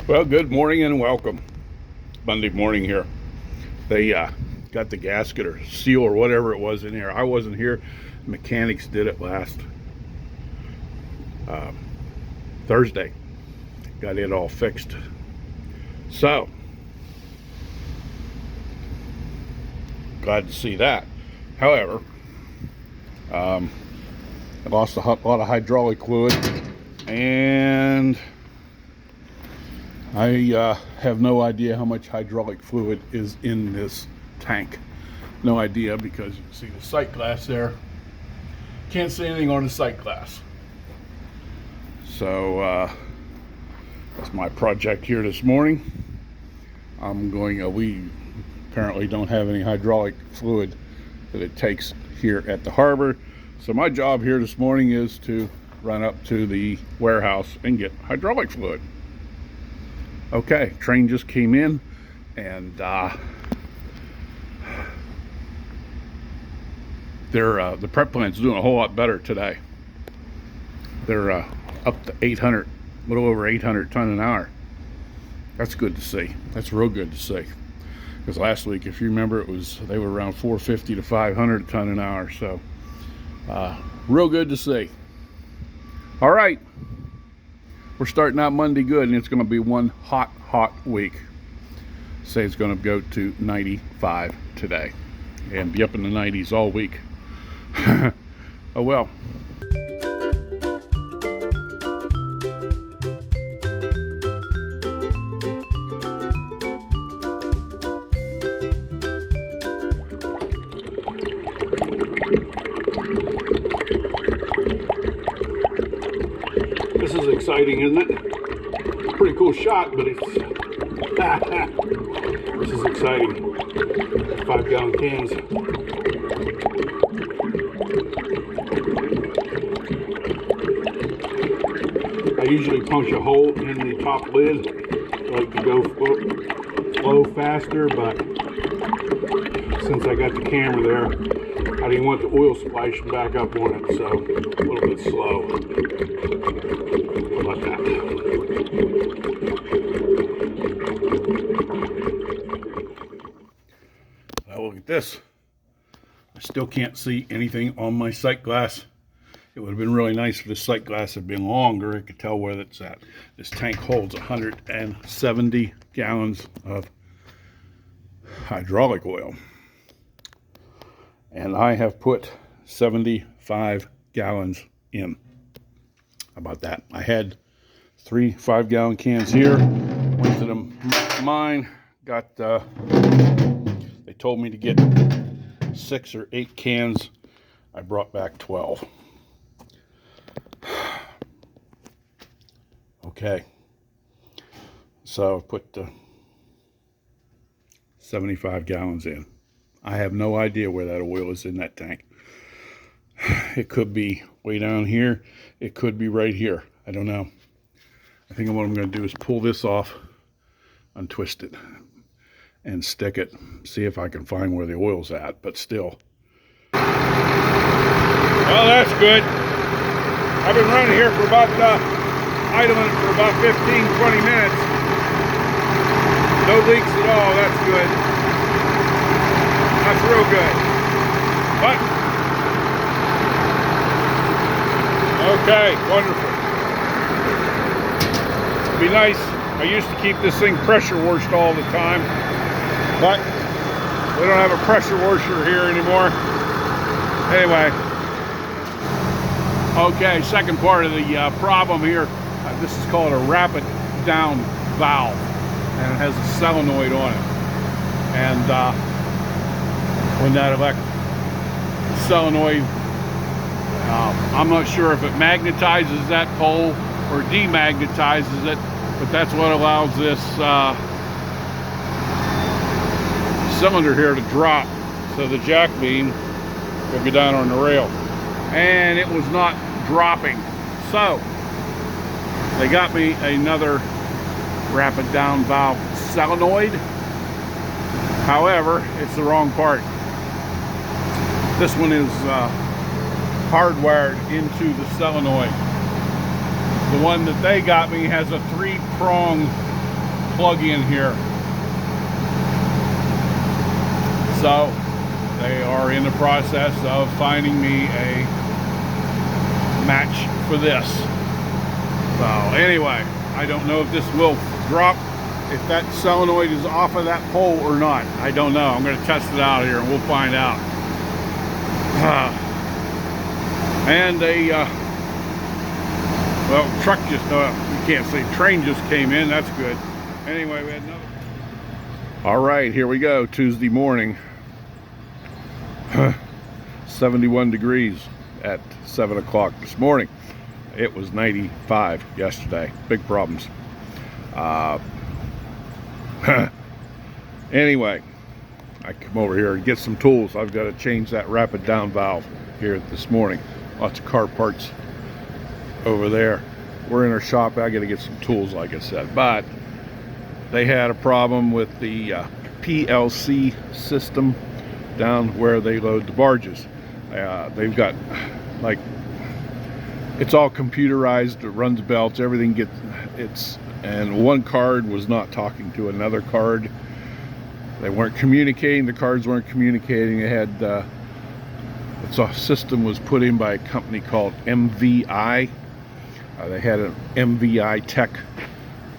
Well, good morning and welcome. Monday morning here. They got the gasket or seal or whatever it was in here. I wasn't here. Mechanics did it last Thursday. Got it all fixed. So, glad to see that. However, I lost a lot of hydraulic fluid, and I have no idea how much hydraulic fluid is in this tank. No idea, because you can see the sight glass there. Can't see anything on the sight glass. So that's my project here this morning. We apparently don't have any hydraulic fluid that it takes here at the harbor. So my job here this morning is to run up to the warehouse and get hydraulic fluid. Okay, train just came in, and the prep plant's doing a whole lot better today. They're up to 800, a little over 800 ton an hour. That's good to see. That's real good to see. Because last week, if you remember, they were around 450 to 500 ton an hour. So real good to see. All right. We're starting out Monday good, and it's going to be one hot week. Say it's going to go to 95 today and be up in the 90s all week. Oh well. This is exciting, isn't it? Pretty cool shot, but it's this is exciting. 5-gallon cans. I usually punch a hole in the top lid. I like to go flow faster, but since I got the camera there, I didn't want the oil splashing back up on it, so a little bit slow. How about that? Now look at this. I still can't see anything on my sight glass. It would have been really nice if the sight glass had been longer. I could tell where it's at. This tank holds 170 gallons of hydraulic oil. And I have put 75 gallons in. How about that? I had 3 5-gallon cans here. Went to mine. Got, they told me to get 6 or 8 cans. I brought back 12. Okay. So put 75 gallons in. I have no idea where that oil is in that tank. It could be way down here. It could be right here. I don't know. I think what I'm going to do is pull this off, untwist it, and stick it. See if I can find where the oil's at, but still. Well, that's good. I've been running here for about, idling for about 15-20 minutes. No leaks at all. That's good. That's real good. But okay, wonderful. It'd be nice. I used to keep this thing pressure washed all the time, but we don't have a pressure washer here anymore. Anyway, okay, second part of the problem here. This is called a rapid down valve, and it has a solenoid on it. And when that solenoid, I'm not sure if it magnetizes that pole or demagnetizes it, but that's what allows this cylinder here to drop, so the jack beam will go down on the rail. And it was not dropping, so they got me another rapid down valve solenoid. However, it's the wrong part. This one is hardwired into the solenoid. The one that they got me has a 3-prong plug-in here. So they are in the process of finding me a match for this. So anyway, I don't know if this will drop, if that solenoid is off of that pole or not. I don't know. I'm going to test it out here and we'll find out. And well, truck just, you can't say, train just came in. That's good. Anyway, we had another. All right, here we go. Tuesday morning. 71 degrees at 7 o'clock this morning. It was 95 yesterday. Big problems. Anyway, I come over here and get some tools. I've got to change that rapid down valve here this morning. Lots of car parts over there. We're in our shop. I got to get some tools, like I said. But they had a problem with the PLC system down where they load the barges. They've got, like, it's all computerized. It runs belts. Everything gets, and one card was not talking to another card. They weren't communicating. The cards weren't communicating. They had, it's a system was put in by a company called MVI. They had an MVI tech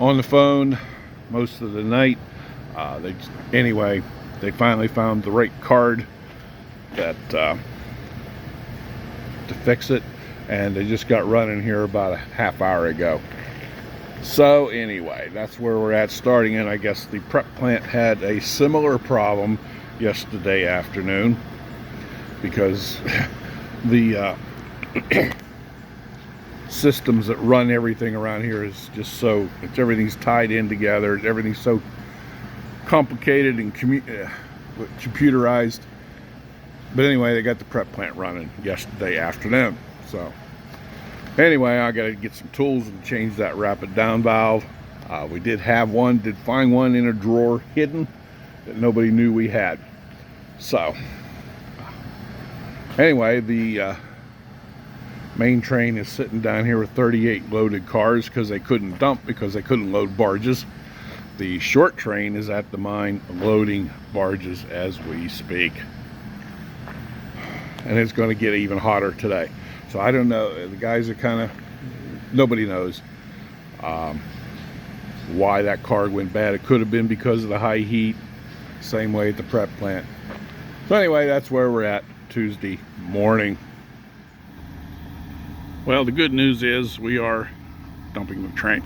on the phone most of the night. Anyway, they finally found the right card that to fix it, and they just got running here about a half hour ago. So anyway, that's where we're at starting, and I guess the prep plant had a similar problem yesterday afternoon, because the systems that run everything around here is just so, everything's tied in together. Everything's so complicated and computerized. But anyway, they got the prep plant running yesterday afternoon. So anyway, I got to get some tools and change that rapid down valve. We did find one in a drawer hidden that nobody knew we had. So anyway, the main train is sitting down here with 38 loaded cars because they couldn't dump, because they couldn't load barges. The short train is at the mine loading barges as we speak. And it's going to get even hotter today. So I don't know. The guys are kind of, nobody knows why that card went bad. It could have been because of the high heat. Same way at the prep plant. So anyway, that's where we're at Tuesday morning. Well, the good news is we are dumping the train.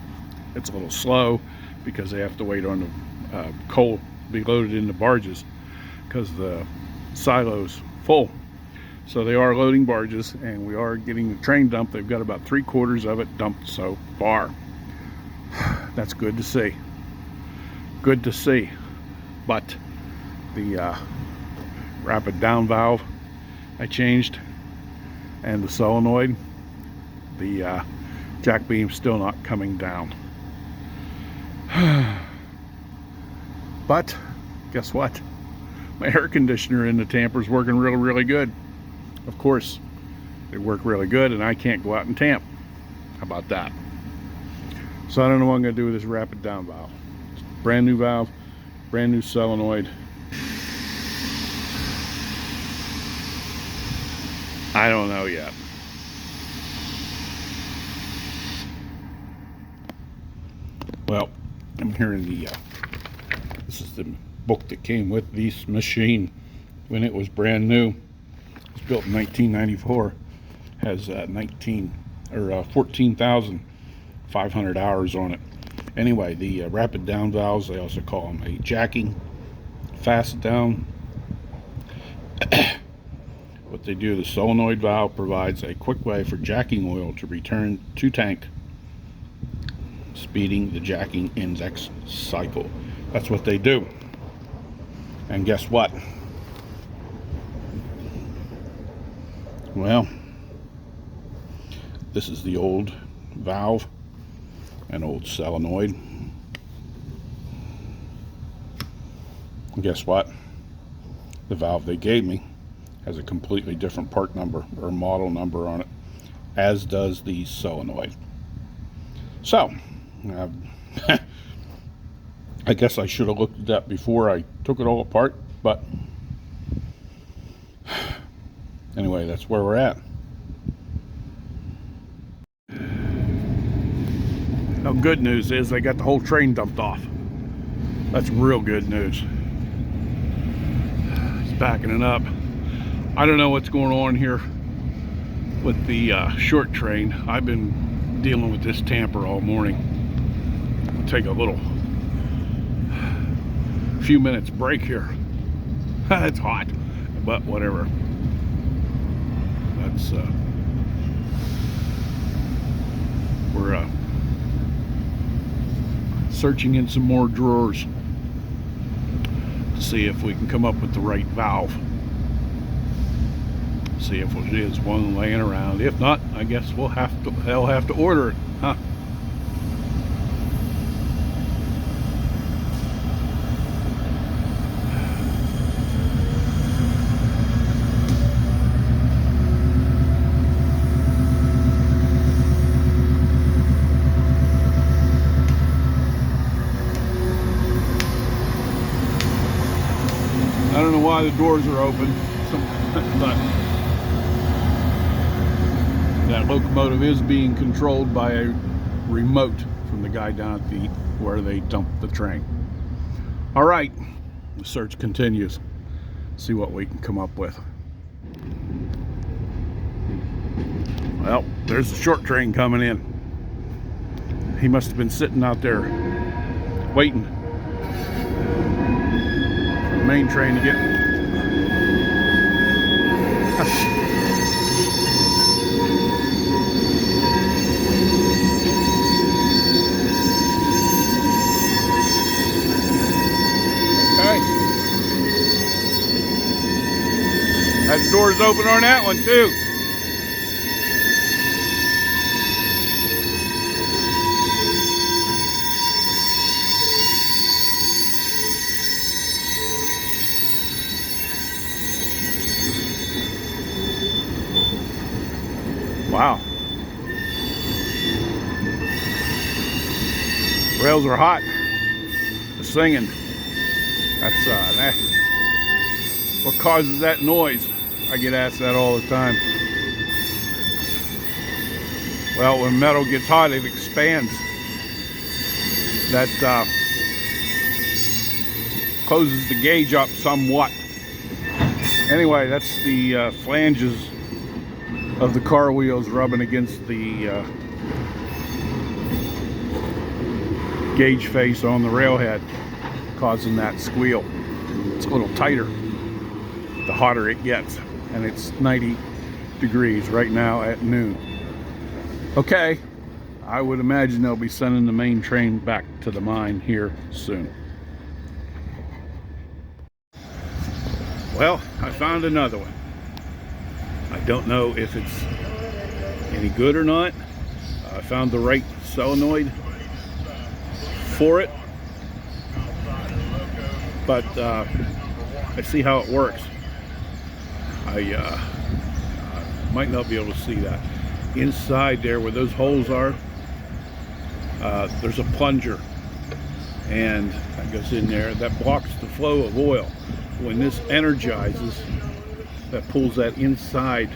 It's a little slow because they have to wait on the coal to be loaded into barges because the silo's full. So they are loading barges, and we are getting the train dumped. They've got about 3/4 of it dumped so far. That's good to see. Good to see. But the rapid down valve I changed, and the solenoid, the jack beam's still not coming down. But guess what? My air conditioner in the Tamper's working really, really good. Of course, they work really good, and I can't go out and tamp. How about that? So I don't know what I'm going to do with this rapid down valve. Brand new valve, brand new solenoid. I don't know yet. Well, I'm hearing this is the book that came with this machine when it was brand new. It was built in 1994. Has 14,500 hours on it. Anyway, the rapid down valves, they also call them a jacking fast down. What they do, the solenoid valve provides a quick way for jacking oil to return to tank, speeding the jacking index cycle. That's what they do. And guess what? Well, this is the old valve, an old solenoid. And guess what? The valve they gave me has a completely different part number or model number on it, as does the solenoid. So I guess I should have looked at that before I took it all apart, but anyway, that's where we're at. Now, good news is they got the whole train dumped off. That's real good news. It's backing it up. I don't know what's going on here with the short train. I've been dealing with this Tamper all morning. I'll take a few minutes break here. It's hot, but whatever. That's we're searching in some more drawers to see if we can come up with the right valve. See if it is one laying around. If not, I guess they'll have to order it, huh? I don't know why the doors are open, but that locomotive is being controlled by a remote from the guy down at where they dumped the train. All right, the search continues. See what we can come up with. Well, there's the short train coming in. He must have been sitting out there waiting for the main train to get. That door's open on that one too. Wow. Rails are hot. The singing. That's what causes that noise? I get asked that all the time. Well, when metal gets hot, it expands. That closes the gauge up somewhat. Anyway, that's the flanges of the car wheels rubbing against the gauge face on the railhead, causing that squeal. It's a little tighter the hotter it gets, and it's 90 degrees right now at noon. Okay, I would imagine they'll be sending the main train back to the mine here soon. Well, I found another one. I don't know if it's any good or not. I found the right solenoid for it, but I see how it works. I might not be able to see that. Inside there where those holes are, there's a plunger, and that goes in there. That blocks the flow of oil. When this energizes, that pulls that inside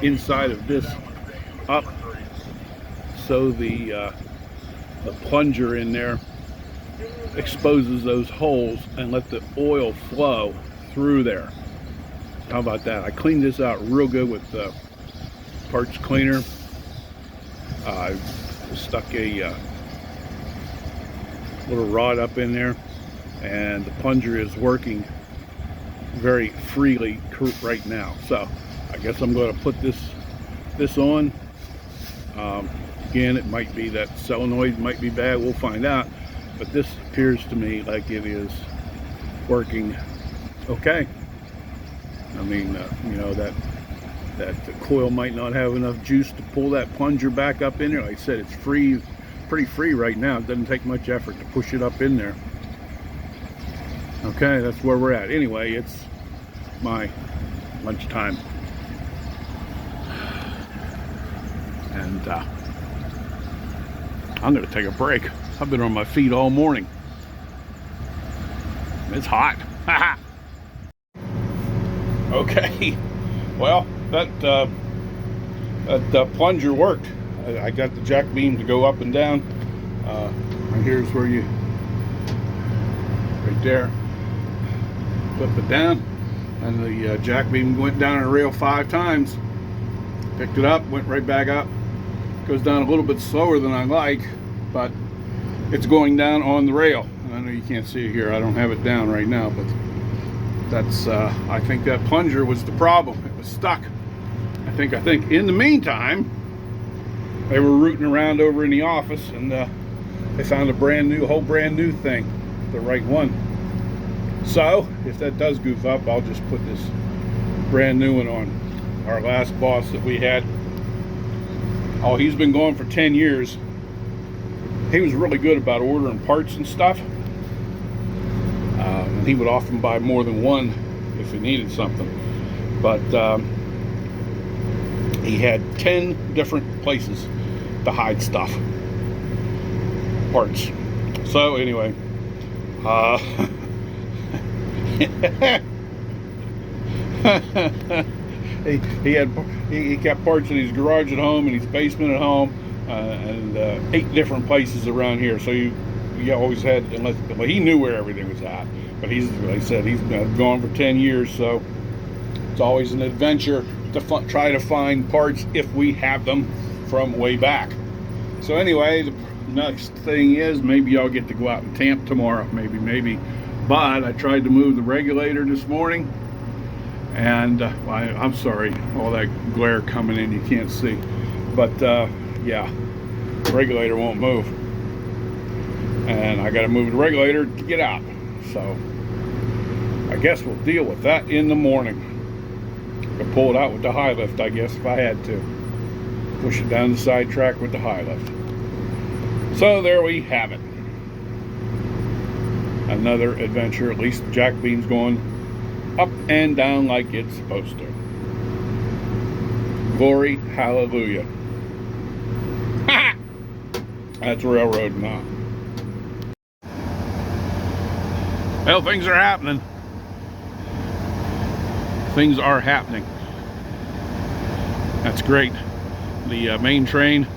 of this up, so the plunger in there exposes those holes and let the oil flow through there. How about that? I cleaned this out real good with the parts cleaner. I stuck a little rod up in there, and the plunger is working very freely right now. So I guess I'm going to put this on. Again, it might be that solenoid might be bad. We'll find out. But this appears to me like it is working okay. I mean, you know, that the coil might not have enough juice to pull that plunger back up in there. Like I said, it's free, pretty free right now. It doesn't take much effort to push it up in there. Okay, that's where we're at. Anyway, it's my lunchtime, and I'm gonna take a break. I've been on my feet all morning. It's hot. Okay. Well, that plunger worked. I got the jack beam to go up and down. And here's where you, right there, flip it down, and the jack beam went down a rail 5 times. Picked it up, went right back up. Goes down a little bit slower than I like, but it's going down on the rail. I know you can't see it here. I don't have it down right now, but that's I think that plunger was the problem. It was stuck. I think in the meantime they were rooting around over in the office, and they found a whole brand new thing, the right one. So if that does goof up, I'll just put this brand new one on. Our last boss that we had, oh, he's been going for 10 years. He was really good about ordering parts and stuff. And he would often buy more than one if he needed something. But he had 10 different places to hide stuff. Parts. So anyway, he kept parts in his garage at home and his basement at home, and 8 different places around here. So you always had, unless he knew where everything was at. But like I said, he's been gone for 10 years, so it's always an adventure to try to find parts if we have them from way back. So anyway, the next thing is maybe I'll get to go out and tamp tomorrow. Maybe. But I tried to move the regulator this morning, and I'm sorry, all that glare coming in, you can't see. But yeah, the regulator won't move, and I got to move the regulator to get out. So I guess we'll deal with that in the morning. I could pull it out with the high lift, I guess, if I had to. Push it down the side track with the high lift. So there we have it. Another adventure. At least the jack beam's going up and down like it's supposed to. Glory, hallelujah. That's railroad now. Well, things are happening. Things are happening. That's great. The main train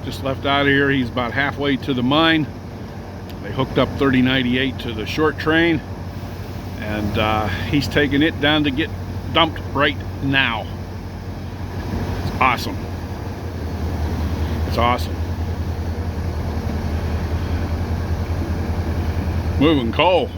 just left out of here. He's about halfway to the mine. They hooked up 3098 to the short train, and he's taking it down to get dumped right now. It's awesome. It's awesome. Moving coal.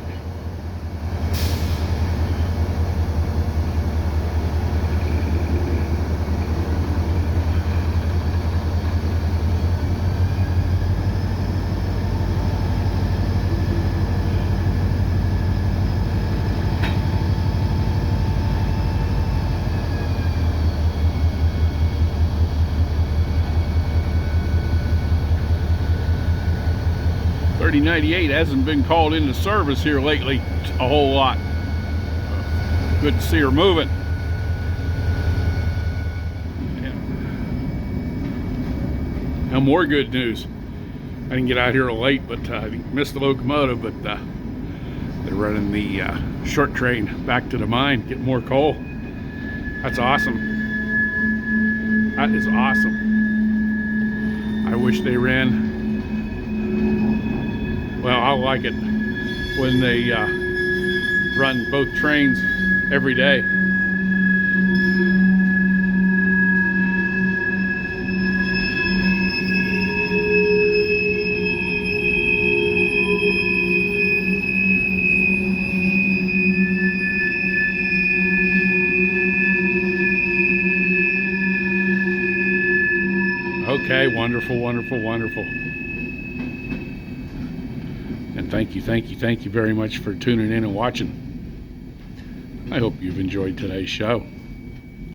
.3098 hasn't been called into service here lately a whole lot. Good to see her moving. Now more good news. I didn't get out here late, but I missed the locomotive, but they're running the short train back to the mine, getting more coal. That's awesome. That is awesome. I wish they ran. Well, I like it when they run both trains every day. Okay, wonderful, wonderful, wonderful. And thank you very much for tuning in and watching. I hope you've enjoyed today's show.